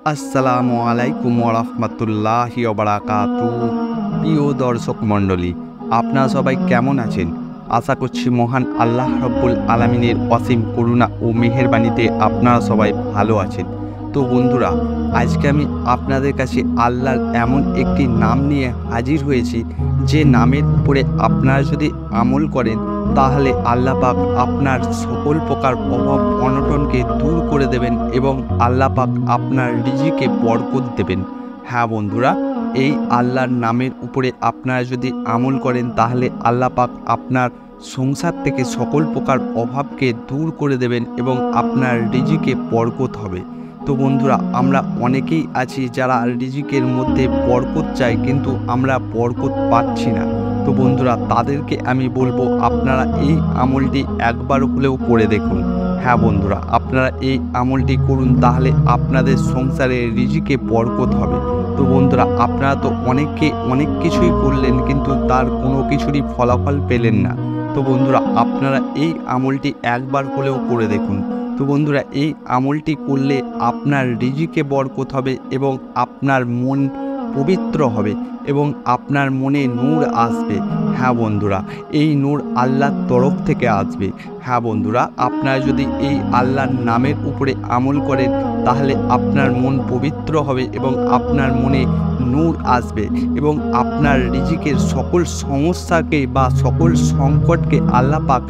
আসসালামু আলাইকুম ওরহমতুল্লাহি ওবারাকাতুহু। প্রিয় দর্শক মণ্ডলী, আপনারা সবাই কেমন আছেন? আশা করছি মহান আল্লাহ রব্বুল আলামিনের অসীম করুণা ও মেহেরবানিতে আপনারা সবাই ভালো আছেন। তো বন্ধুরা, আজকে আমি আপনাদের কাছে আল্লাহর এমন একটি নাম নিয়ে হাজির হয়েছি, যে নামের উপরে আপনারা যদি আমল করেন তাহলে আল্লাহ পাক আপনার সকল প্রকার অভাব অনটনকে দূর করে দেবেন এবং আল্লাহ পাক আপনার রিজিকে বরকত দেবেন। হ্যাঁ বন্ধুরা, এই আল্লাহর নামের উপরে আপনারা যদি আমল করেন তাহলে আল্লাহ পাক আপনার সংসার থেকে সকল প্রকার অভাবকে দূর করে দেবেন এবং আপনার রিজিকে বরকত হবে। তো বন্ধুরা, আমরা অনেকেই আছি যারা রিজিকের মধ্যে বরকত চাই, কিন্তু আমরা বরকত পাচ্ছি না। তো বন্ধুরা, তাদেরকে আমি বলবো আপনারা এই আমলটি একবার হলেও করে দেখুন। হ্যাঁ বন্ধুরা, আপনারা এই আমলটি করুন, তাহলে আপনাদের সংসারে রিজিকে বরকত হবে। তো বন্ধুরা, আপনারা তো অনেক কিছুই করলেন, কিন্তু তার কোনো কিছুরই ফলাফল পেলেন না। তো বন্ধুরা, আপনারা এই আমলটি একবার হলেও করে দেখুন। তো বন্ধুরা, এই আমলটি করলে আপনার রিজিকে বরকত হবে এবং আপনার মন পবিত্র হবে এবং আপনার মনে নূর আসবে। হ্যাঁ বন্ধুরা, এই নূর আল্লাহর তরফ থেকে আসবে। হ্যাঁ বন্ধুরা, আপনারা যদি এই আল্লাহর নামের উপরে আমল করেন তাহলে আপনার মন পবিত্র হবে এবং আপনার মনে নূর আসবে এবং আপনার রিজিকের সকল সমস্যাকে বা সকল সংকটকে আল্লাহ পাক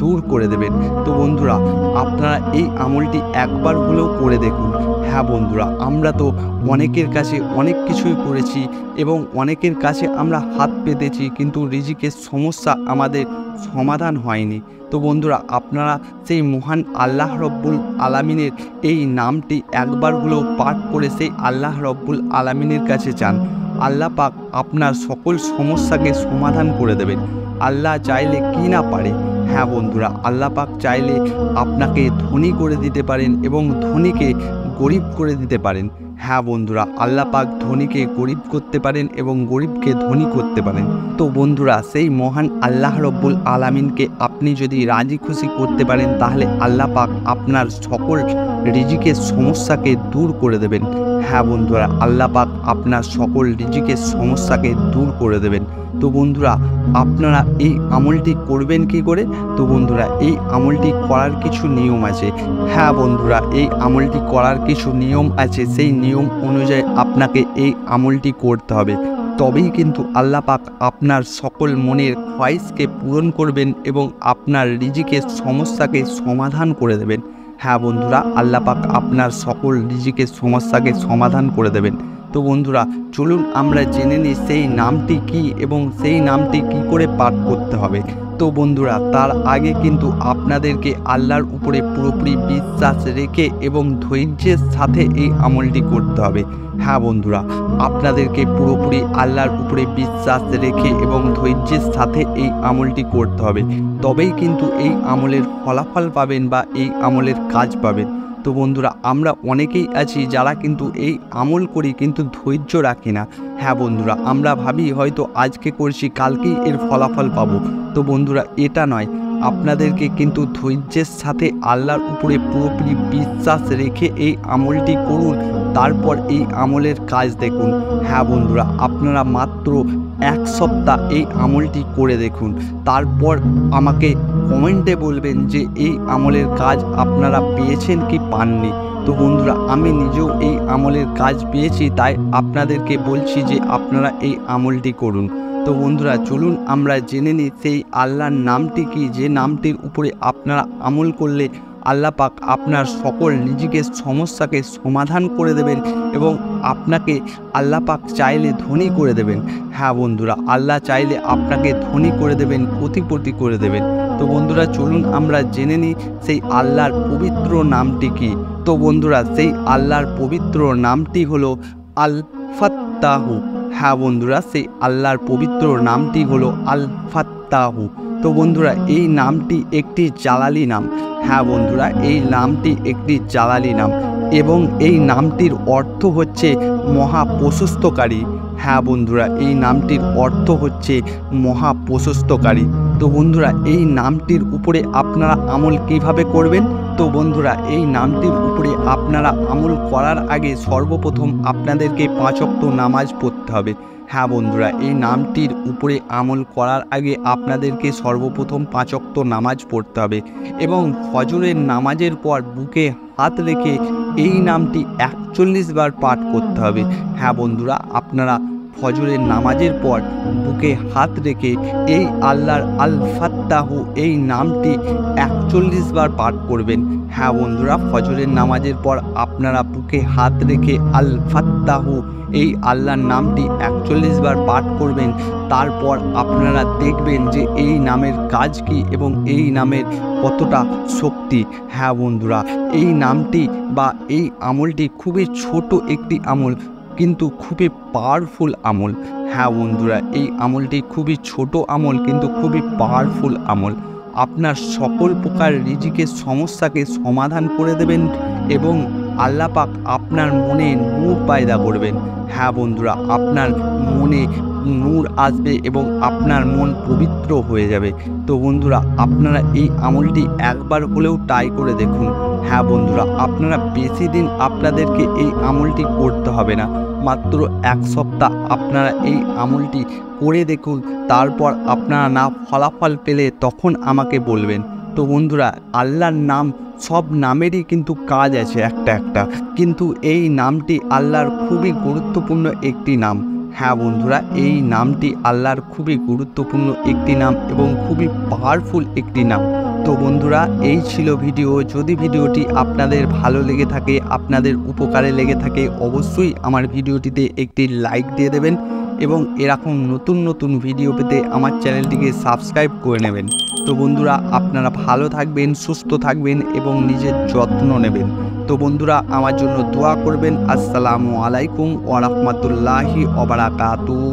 দূর করে দেবেন। তো বন্ধুরা, আপনারা এই আমলটি একবার হলেও করে দেখুন। হ্যাঁ বন্ধুরা, আমরা তো অনেকের কাছে অনেক কিছুই করেছি এবং অনেকের কাছে আমরা হাত পেতেছি, কিন্তু রিজিকের সমস্যা আমাদের সমাধান হয়নি। তো বন্ধুরা, আপনারা সেই মহান আল্লাহ রব্বুল আলামিনের এই নামটি একবার হলেও পাঠ করে সেই আল্লাহ রব্বুল আলামিনের কাছে চান। আল্লাহ পাক আপনার সকল সমস্যাকে সমাধান করে দেবেন। আল্লাহ চাইলে কি না পারে? হ্যাঁ বন্ধুরা, আল্লাহ পাক চাইলে আপনাকে ধনী করে দিতে পারেন এবং ধনীকে গরিব করে দিতে পারেন। হ্যাঁ বন্ধুরা, আল্লাহ পাক ধনীকে গরিব করতে পারেন এবং গরিবকে ধনী করতে পারেন। তো বন্ধুরা, সেই মহান আল্লাহ রব্বুল আলামিনকে আপনি যদি রাজি খুশি করতে পারেন তাহলে আল্লাহ পাক আপনার সকল রিজিকের সমস্যাকে দূর করে দেবেন। হ্যাঁ বন্ধুরা, আল্লাহ পাক আপনার সকল রিজিকের সমস্যাকে দূর করে দেবেন। তো বন্ধুরা, আপনারা এই আমলটি করবেন কি করে? তো বন্ধুরা, এই আমলটি করার কিছু নিয়ম আছে। হ্যাঁ বন্ধুরা, এই আমলটি করার কিছু নিয়ম আছে। সেই নিয়ম অনুযায়ী আপনাকে এই আমলটি করতে হবে, তবেই কিন্তু আল্লাহ পাক আপনার সকল মনের খ্বাহিশকে পূরণ করবেন এবং আপনার রিজিকের সমস্যাকে সমাধান করে দেবেন। হ্যাঁ বন্ধুরা, আল্লাহ পাক আপনার সকল রিজিকের সমস্যাকে সমাধান করে দেবেন। তো বন্ধুরা, চলুন আমরা জেনে নিই সেই নামটি কি এবং সেই নামটি কি করে পাঠ করতে হবে। তো বন্ধুরা, তার আগে কিন্তু আপনাদেরকে আল্লাহর উপরে পুরোপুরি বিশ্বাস রেখে এবং ধৈর্যের সাথে এই আমলটি করতে হবে। হ্যাঁ বন্ধুরা, আপনাদেরকে পুরোপুরি আল্লাহর উপরে বিশ্বাস রেখে এবং ধৈর্যের সাথে এই আমলটি করতে হবে, তবেই কিন্তু এই আমলের ফলাফল পাবেন বা এই আমলের কাজ পাবেন। তো বন্ধুরা, আমরা অনেকেই আছি যারা কিন্তু এই আমল করি কিন্তু ধৈর্য রাখি না। হ্যাঁ বন্ধুরা, আমরা ভাবি হয়তো আজকে করছি কালকেই এর ফলাফল পাবো। তো বন্ধুরা, এটা নয়, আপনাদেরকে কিন্তু ধৈর্যের সাথে আল্লাহর উপরে পুরোপুরি বিশ্বাস রেখে এই আমলটি করুন, তারপর এই আমলের কাজ দেখুন। হ্যাঁ বন্ধুরা, আপনারা মাত্র এক সপ্তাহ এই আমলটি করে দেখুন, তারপর আমাকে কমেন্টে বলবেন যে এই আমলের কাজ আপনারা পেয়েছেন কি পাননি। তো বন্ধুরা, আমি নিজেও এই আমলের কাজ পেয়েছি, তাই আপনাদেরকে বলছি যে আপনারা এই আমলটি করুন। তো বন্ধুরা, চলুন আমরা জেনে নিই সেই আল্লাহর নামটি কি, যে নামটির উপরে আপনারা আমল করলে আল্লাহ পাক আপনার সকল রিজিকের সমস্যাকে সমাধান করে দেবেন এবং আপনাকে আল্লাহ পাক চাইলে ধনী করে দেবেন। হ্যাঁ বন্ধুরা, আল্লাহ চাইলে আপনাকে ধনী করে দেবেন, কোটিপতি করে দেবেন। তো বন্ধুরা, চলুন আমরা জেনে নিই সেই আল্লাহর পবিত্র নামটি কি। তো বন্ধুরা, সেই আল্লাহর পবিত্র নামটি হলো আল ফাত্তাহু। হ্যাঁ বন্ধুরা, সেই আল্লাহর পবিত্র নামটি হলো আল ফাত্তাহু। তো বন্ধুরা, এই নামটি একটি জালালি নাম। হ্যাঁ বন্ধুরা, এই নামটি একটি জালালি নাম এবং এই নামটির অর্থ হচ্ছে মহাপ্রশস্তকারী। হ্যাঁ বন্ধুরা, এই নামটির অর্থ হচ্ছে মহাপ্রশস্তকারী। তো বন্ধুরা এই নামটির উপরে আপনারা আমল কিভাবে করবেন? তো বন্ধুরা এই নামটির উপরে আপনারা আমল করার আগে সর্বপ্রথম আপনাদেরকে 5 ওয়াক্ত নামাজ পড়তে হবে। হ্যাঁ বন্ধুরা, এই নামটির উপরে আমল করার আগে আপনাদেরকে সর্বপ্রথম 5 ওয়াক্ত নামাজ পড়তে হবে এবং ফজরের নামাজের পর বুকে হাত রেখে এই নামটি 41 বার পাঠ করতে হবে। হ্যাঁ বন্ধুরা, আপনারা ফজরের নামাজের পর বুকে হাত রেখে এই আল্লাহর আল ফাত্তাহু এই নামটি 41 বার পাঠ করবেন। হ্যাঁ বন্ধুরা, ফজরের নামাজের পর আপনারা বুকে হাত রেখে আল ফাত্তাহু এই আল্লাহর নামটি 41 বার পাঠ করবেন। তারপর আপনারা দেখবেন যে এই নামের কাজ কি এবং এই নামের কতটা শক্তি। হ্যাঁ বন্ধুরা, এই নামটি বা এই আমলটি খুবই ছোট একটি আমল, কিন্তু খুবই পাওয়ারফুল আমল। হ্যাঁ বন্ধুরা, এই আমলটি খুবই ছোট আমল কিন্তু খুবই পাওয়ারফুল আমল। আপনার সকল প্রকার রিজিকের সমস্যাকে সমাধান করে দেবেন এবং আল্লাহ পাক আপনার মনে নূর পয়দা করবেন। হ্যাঁ বন্ধুরা, আপনার মনে নূর আসবে এবং আপনার মন পবিত্র হয়ে যাবে। তো বন্ধুরা, আপনারা এই আমলটি একবার হলেও ট্রাই করে দেখুন। হ্যাঁ বন্ধুরা, আপনারা বেশি দিন আপনাদেরকে এই আমলটি করতে হবে না, মাত্র 1 সপ্তাহ আপনারা এই আমলটি করে দেখুন। তারপর আপনারা না ফলাফল পেলে তখন আমাকে বলবেন। তো বন্ধুরা, আল্লাহর নাম সব নামেরই কিন্তু কাজ আছে একটা একটা, কিন্তু এই নামটি আল্লাহর খুবই গুরুত্বপূর্ণ একটি নাম। হ্যাঁ বন্ধুরা, এই নামটি আল্লাহর খুবই গুরুত্বপূর্ণ একটি নাম এবং খুবই পাওয়ারফুল একটি নাম। তো বন্ধুরা, এই ছিল ভিডিও। যদি ভিডিওটি আপনাদের ভালো লেগে থাকে, আপনাদের উপকারে লেগে থাকে, অবশ্যই আমার ভিডিওটিতে একটি লাইক দিয়ে দেবেন এবং এরকম নতুন নতুন ভিডিও পেতে আমার চ্যানেলটিকে সাবস্ক্রাইব করে নেবেন। তো বন্ধুরা, আপনারা ভালো থাকবেন, সুস্থ থাকবেন এবং নিজের যত্ন নেবেন। তো বন্ধুরা, আমার জন্য দোয়া করবেন। আসসালামু আলাইকুম ওয়া রাহমাতুল্লাহি ওয়া বারাকাতুহু।